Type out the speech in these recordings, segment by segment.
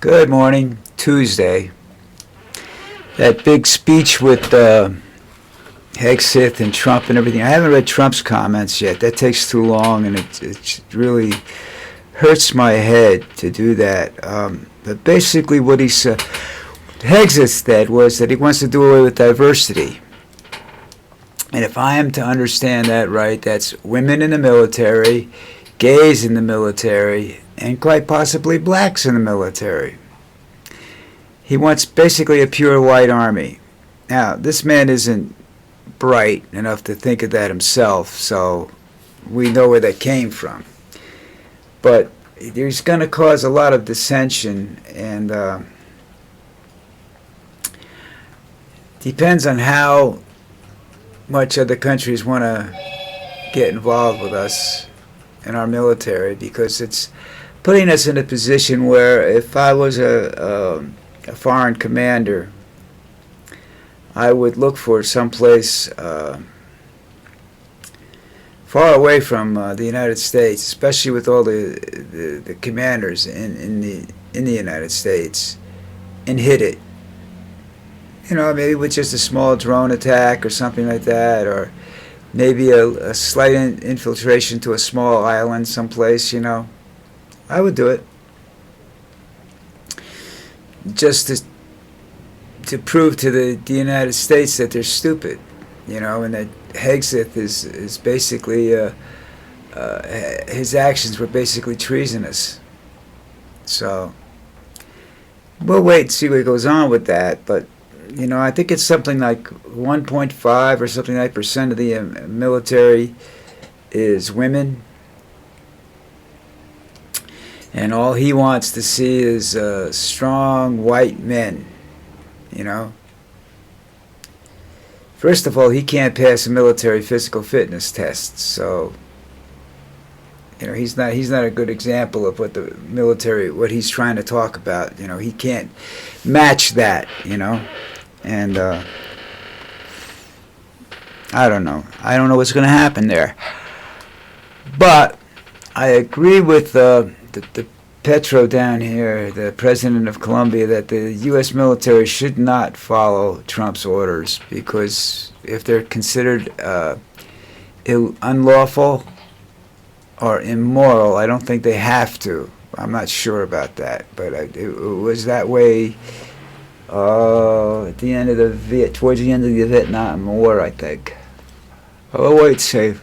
Good morning. Tuesday. That big speech with Hegseth and Trump and everything. I haven't read Trump's comments yet. That takes too long, and it really hurts my head to do that. But basically what he said, Hegseth said, was that he wants to do away with diversity. And if I am to understand that right, that's women in the military, gays in the military, and quite possibly blacks in the military. He wants basically a pure white army. Now, this man isn't bright enough to think of that himself, so we know where that came from. But he's going to cause a lot of dissension, and depends on how much other countries want to get involved with us in our military, because it's putting us in a position where if I was a foreign commander, I would look for someplace far away from the United States, especially with all the commanders in the United States, and hit it. You know, maybe with just a small drone attack or something like that, or maybe a slight infiltration to a small island someplace, you know. I would do it. Just to prove to the United States that they're stupid, you know, and that Hegseth is basically, his actions were basically treasonous. So, we'll wait and see what goes on with that, but you know, I think it's something like 1.5 or something like % of the military is women, and all he wants to see is strong white men. You know, first of all, he can't pass a military physical fitness test, so you know he's not a good example of what the military, what he's trying to talk about. You know, he can't match that. You know. And I don't know what's going to happen there. But I agree with the Petro down here, the president of Colombia, that the U.S. military should not follow Trump's orders, because if they're considered unlawful or immoral, I don't think they have to. I'm not sure about that, but it was that way. At the end of towards the end of the Vietnam War, I think. Oh, wait, see.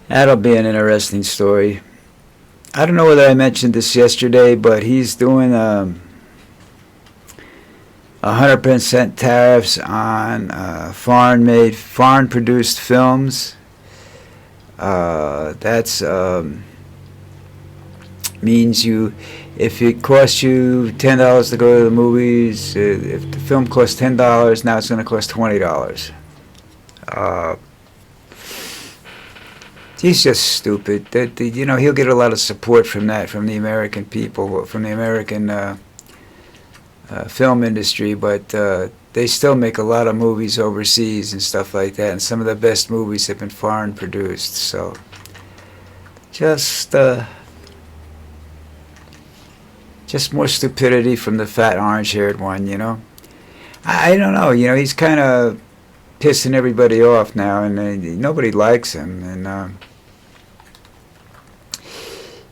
That'll be an interesting story. I don't know whether I mentioned this yesterday, but he's doing 100% tariffs on foreign-produced films. That's means if it costs you $10 to go to the movies, if the film costs $10, now it's going to cost $20. He's just stupid. You know, he'll get a lot of support from that, from the American people, from the American film industry, but they still make a lot of movies overseas and stuff like that, and some of the best movies have been foreign produced. So just more stupidity from the fat orange-haired one, you know. I don't know, you know, he's kind of pissing everybody off now, and nobody likes him, and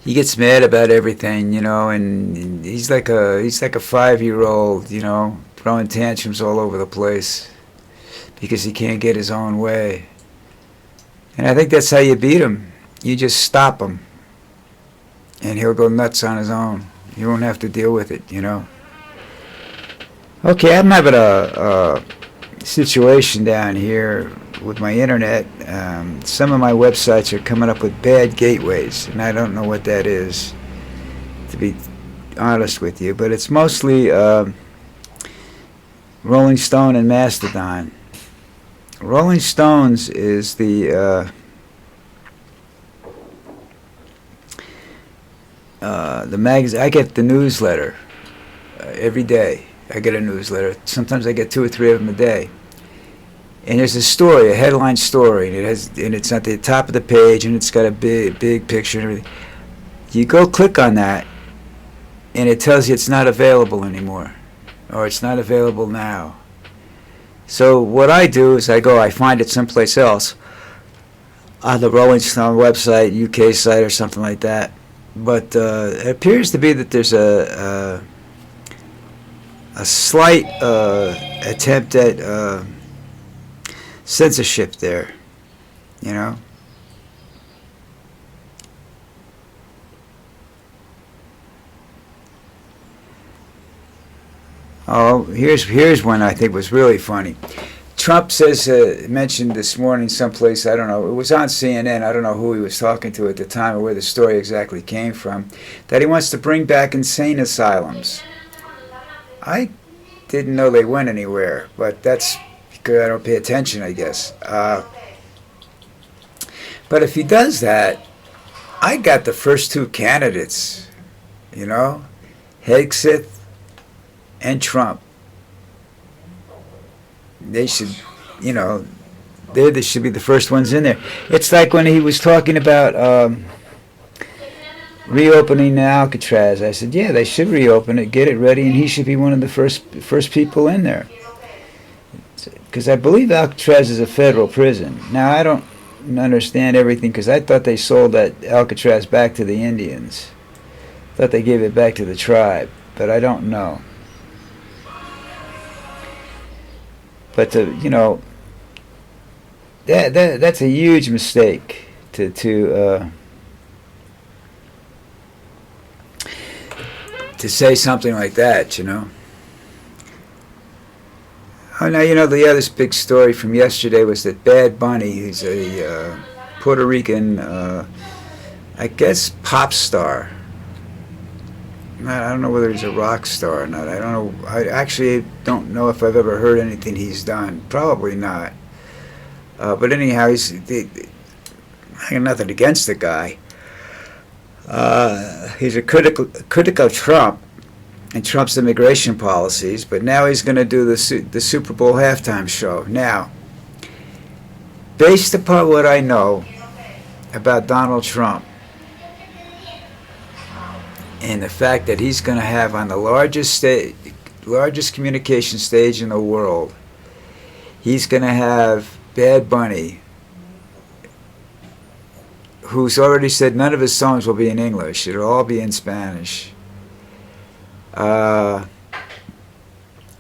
he gets mad about everything, you know, and he's like a 5-year-old, you know, throwing tantrums all over the place because he can't get his own way. And I think that's how you beat him. You just stop him, and he'll go nuts on his own. You won't have to deal with it, you know. Okay, I'm having a situation down here with my internet. Some of my websites are coming up with bad gateways, and I don't know what that is, to be honest with you. But it's mostly Rolling Stone and Mastodon. Rolling Stones is the magazine. I get the newsletter every day. I get a newsletter. Sometimes I get 2 or 3 of them a day. And there's a story, a headline story, and it's at the top of the page, and it's got a big picture and everything. You go click on that, and it tells you it's not available anymore, or it's not available now. So what I do is I find it someplace else, on the Rolling Stone website, UK site, or something like that. But it appears to be that there's a slight attempt at censorship there, you know. Oh, here's one I think was really funny. Trump says, mentioned this morning someplace, I don't know, it was on CNN, I don't know who he was talking to at the time or where the story exactly came from, that he wants to bring back insane asylums. I didn't know they went anywhere, but that's because I don't pay attention, I guess. But if he does that, I got the first two candidates, you know, Hegseth and Trump. They should, you know, they should be the first ones in there. It's like when he was talking about reopening Alcatraz. I said, yeah, they should reopen it, get it ready, and he should be one of the first people in there. Because I believe Alcatraz is a federal prison. Now, I don't understand everything, because I thought they sold that Alcatraz back to the Indians. I thought they gave it back to the tribe, but I don't know. But you know, that's a huge mistake to say something like that, you know. Oh, now you know the other big story from yesterday was that Bad Bunny, who's a Puerto Rican, I guess, pop star. I don't know whether he's a rock star or not. I don't know. I actually don't know if I've ever heard anything he's done. Probably not. But anyhow, I got nothing against the guy. He's a critic of Trump and Trump's immigration policies, but now he's going to do the Super Bowl halftime show. Now, based upon what I know about Donald Trump, and the fact that he's going to have on the largest communication stage in the world, he's going to have Bad Bunny, who's already said none of his songs will be in English. It'll all be in Spanish. I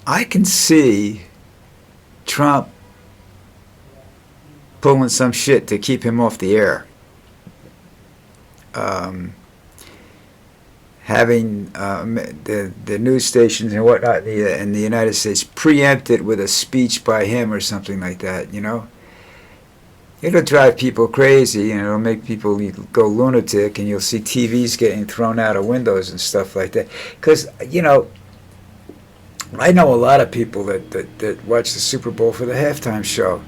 can see Trump pulling some shit to keep him off the air. Having the news stations and whatnot in the United States preempt it with a speech by him or something like that, you know. It'll drive people crazy, and it'll make people go lunatic, and you'll see TVs getting thrown out of windows and stuff like that. Because, you know, I know a lot of people that watch the Super Bowl for the halftime show.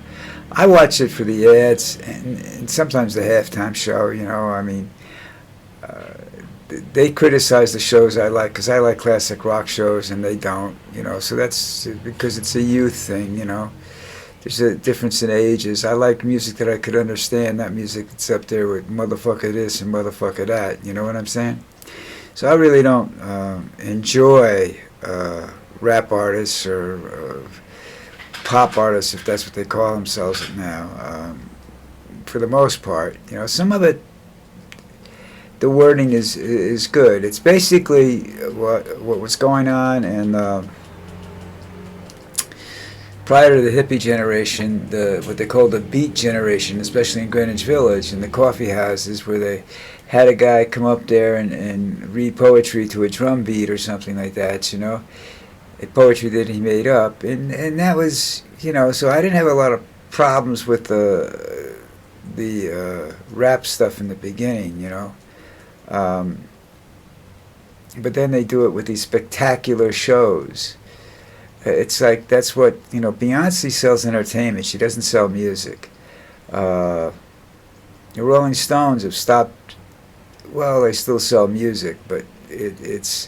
I watch it for the ads and sometimes the halftime show, you know. I mean, they criticize the shows I like because I like classic rock shows and they don't, you know. So that's because it's a youth thing, you know. There's a difference in ages. I like music that I could understand, not music that's up there with motherfucker this and motherfucker that, you know what I'm saying? So I really don't enjoy rap artists or pop artists, if that's what they call themselves now, for the most part. You know, some of it, the wording is good. It's basically what was going on, and prior to the hippie generation, what they call the beat generation, especially in Greenwich Village, in the coffee houses, where they had a guy come up there and read poetry to a drum beat or something like that, you know, poetry that he made up, and that was, you know, so I didn't have a lot of problems with the rap stuff in the beginning, you know. But then they do it with these spectacular shows. It's like, that's what, you know, Beyonce sells entertainment. She doesn't sell music. The Rolling Stones have stopped, well, they still sell music, but it's,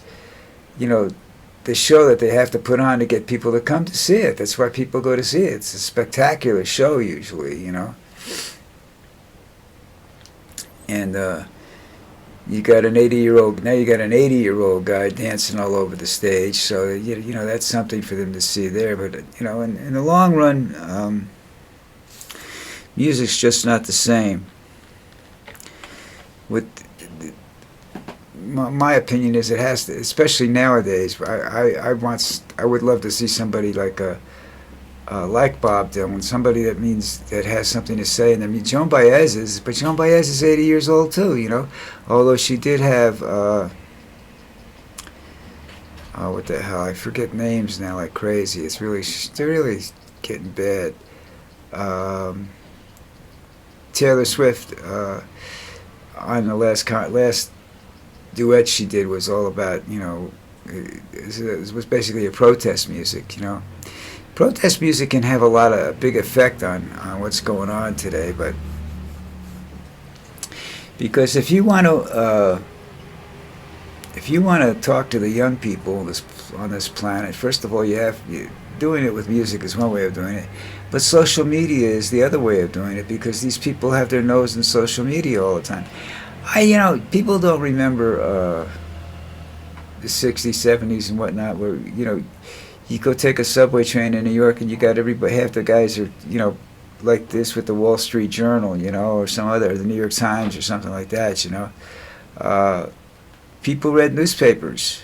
you know, the show that they have to put on to get people to come to see it. That's why people go to see it. It's a spectacular show usually, you know. And you got an 80-year-old, now you got an 80-year-old guy dancing all over the stage, so you know that's something for them to see there. But you know, in the long run, music's just not the same. With my opinion is it has to, especially nowadays. I would love to see somebody like Bob Dylan, somebody that has something to say. And I mean, Joan Baez is 80 years old too, you know. Although she did have, what the hell? I forget names now like crazy. They're really getting bad. Taylor Swift, on the last duet she did was all about, you know, it was basically a protest music, you know. Protest music can have a big effect on what's going on today, but because if you want to talk to the young people on this planet, first of all, doing it with music is one way of doing it, but social media is the other way of doing it, because these people have their nose in social media all the time. People don't remember the 60s, 70s, and whatnot, where, you know, you go take a subway train in New York and you got everybody, half the guys are, you know, like this with the Wall Street Journal, you know, or the New York Times or something like that, you know. People read newspapers.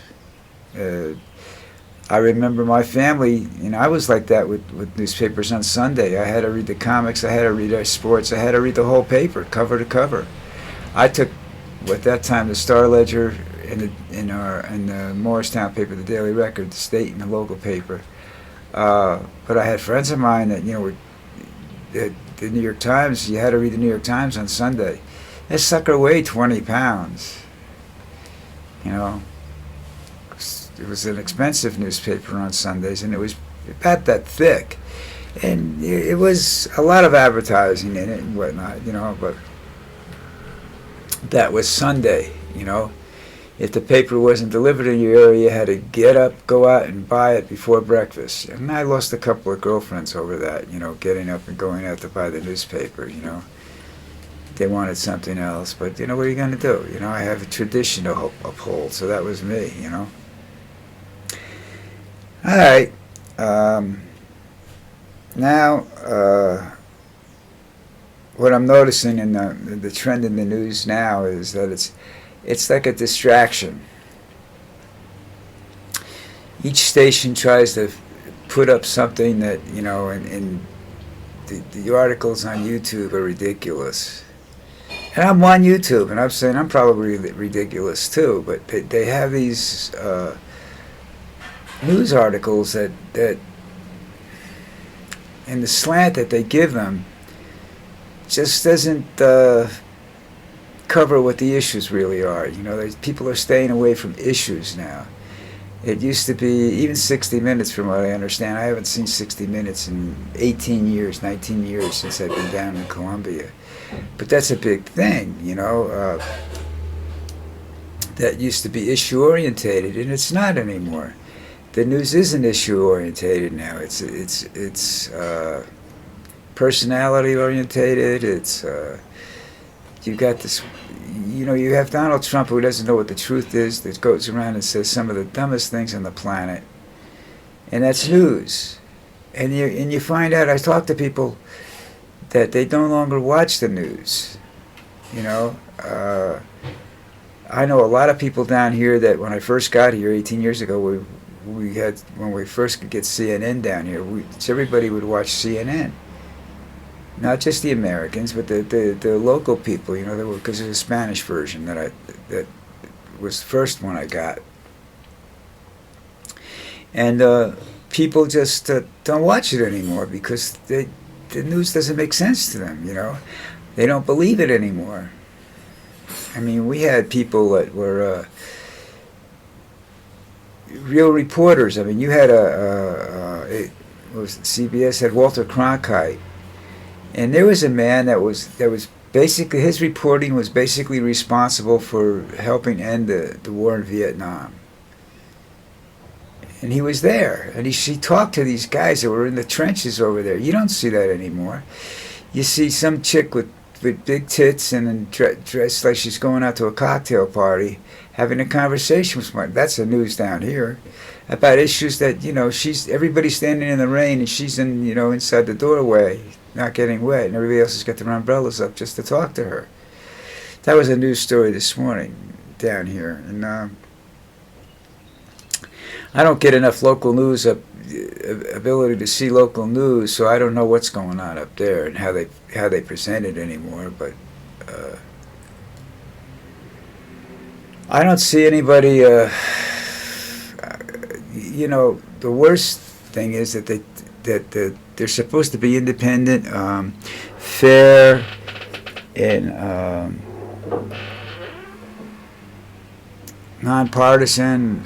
I remember my family, you know, I was like that with newspapers on Sunday. I had to read the comics, I had to read our sports, I had to read the whole paper, cover to cover. I took, at that time, the Star Ledger and the Morristown paper, the Daily Record, the state and the local paper. But I had friends of mine that, you know, the New York Times, you had to read the New York Times on Sunday. That sucker weighed 20 pounds. You know, it was an expensive newspaper on Sundays, and it was about that thick. And it was a lot of advertising in it and whatnot, you know, but that was Sunday, you know. If the paper wasn't delivered in your area, you had to get up, go out and buy it before breakfast. And I lost a couple of girlfriends over that, you know, getting up and going out to buy the newspaper, you know. They wanted something else, but, you know, what are you going to do? You know, I have a tradition to uphold, so that was me, you know. All right. Now, what I'm noticing in the trend in the news now is that it's like a distraction. Each station tries to put up something that, you know, and the articles on YouTube are ridiculous. And I'm on YouTube, and I'm saying I'm probably ridiculous too, but they have these news articles that and the slant that they give them just doesn't cover what the issues really are. You know, people are staying away from issues now. It used to be, even 60 Minutes, from what I understand. I haven't seen 60 Minutes in 18 years, 19 years since I've been down in Columbia. But that's a big thing, you know. That used to be issue-orientated, and it's not anymore. The news isn't issue-orientated now. It's personality-orientated. It's you got this, you know, you have Donald Trump, who doesn't know what the truth is, that goes around and says some of the dumbest things on the planet, and that's news. And you find out, I talk to people that they no longer watch the news. You know, I know a lot of people down here that when I first got here 18 years ago, we had, when we first could get CNN down here, everybody would watch CNN. Not just the Americans, but the local people, you know, because there's a Spanish version that was the first one I got. And people just don't watch it anymore because the news doesn't make sense to them, you know. They don't believe it anymore. I mean, we had people that were real reporters. I mean, you had CBS had Walter Cronkite. And there was a man that was basically, his reporting was basically responsible for helping end the war in Vietnam. And he was there, and he talked to these guys that were in the trenches over there. You don't see that anymore. You see some chick with with big tits and dressed like she's going out to a cocktail party, having a conversation with someone. That's the news down here about issues that, everybody's standing in the rain and she's inside the doorway, not getting wet, and everybody else has got their umbrellas up just to talk to her. That was a news story this morning down here, and I don't get enough local news ability to see local news, so I don't know what's going on up there and how they present it anymore. But I don't see anybody. The worst thing is that they're supposed to be independent, fair, and nonpartisan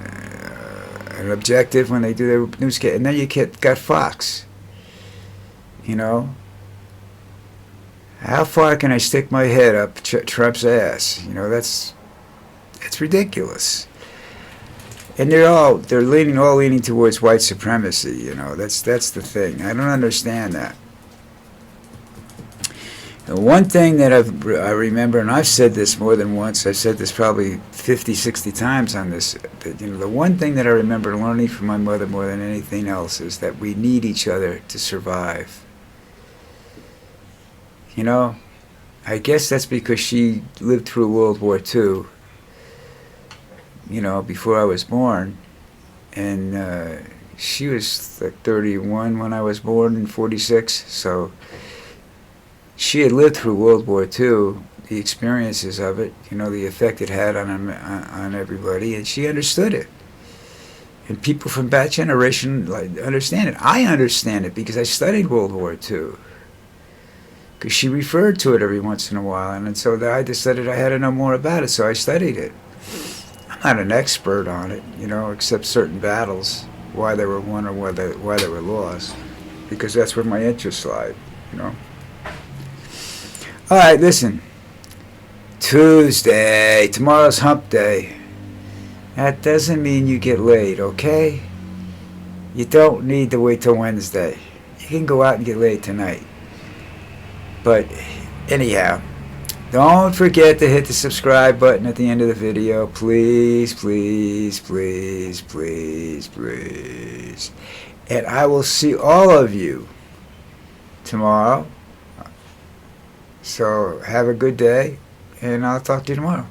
and objective when they do their newscast. And then you got Fox. How far can I stick my head up Trump's ass? That's ridiculous. And they're all leaning towards white supremacy. That's the thing. I don't understand that. The one thing that I remember, and I've said this more than once, I've said this probably 50, 60 times on this, the one thing that I remember learning from my mother more than anything else is that we need each other to survive. I guess that's because she lived through World War II, before I was born. And she was like 31 when I was born in 46, so she had lived through World War II, the experiences of it, the effect it had on everybody, and she understood it. And people from that generation understand it. I understand it because I studied World War II. Because she referred to it every once in a while, and so I decided I had to know more about it, so I studied it. I'm not an expert on it, except certain battles, why they were won or why they were lost, because that's where my interests lie, All right, listen. Tuesday. Tomorrow's hump day. That doesn't mean you get laid, okay? You don't need to wait till Wednesday. You can go out and get laid tonight. But anyhow, don't forget to hit the subscribe button at the end of the video. Please, please, please, please, please. And I will see all of you tomorrow. So have a good day, and I'll talk to you tomorrow.